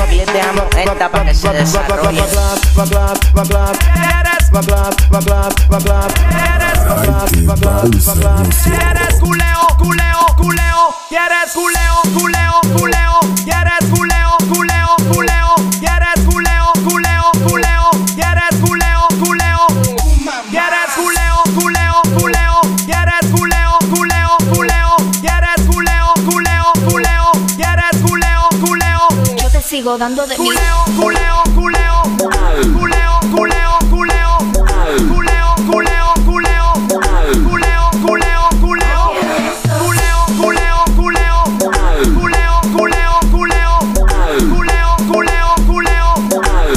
Aquí te amo esta pa' que se desarrolle. Quieres culeo, culeo, culeo. Quieres culeo, culeo, culeo. Quieres culeo, culeo, culeo. Quieres culeo, culeo, culeo. Quieres culeo, culeo. Quieres culeo, culeo, culeo. Quieres culeo, culeo, culeo. Quieres culeo, culeo, culeo. Quieres culeo, culeo. Yo te sigo dando de mí. Culeo, culeo, culeo. Culeo, culeo, culeo. Culeo, culeo, culeo. Culeo, culeo, culeo. Culeo, culeo, culeo. Culeo, culeo, culeo. Culeo, culeo, culeo.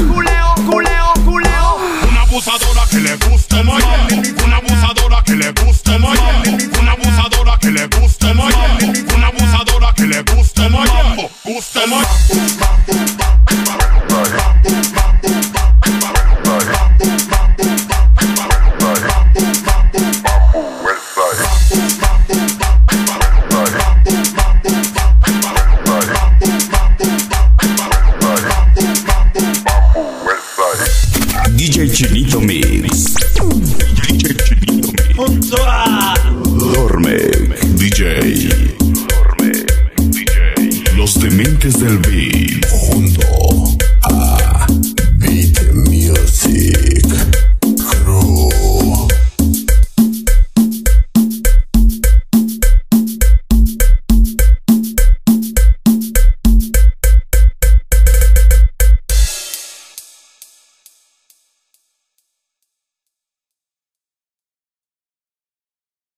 Culeo, culeo, culeo. Una abusadora que le gusta Miami. Una abusadora que le gusta Miami. Una abusadora que le gusta Miami. Una abusadora que le gusta Miami. Gusta Miami. DJ Chinito Mix. DJ Chinito Mix. Junto a Dorme DJ. Dorme DJ. Los dementes del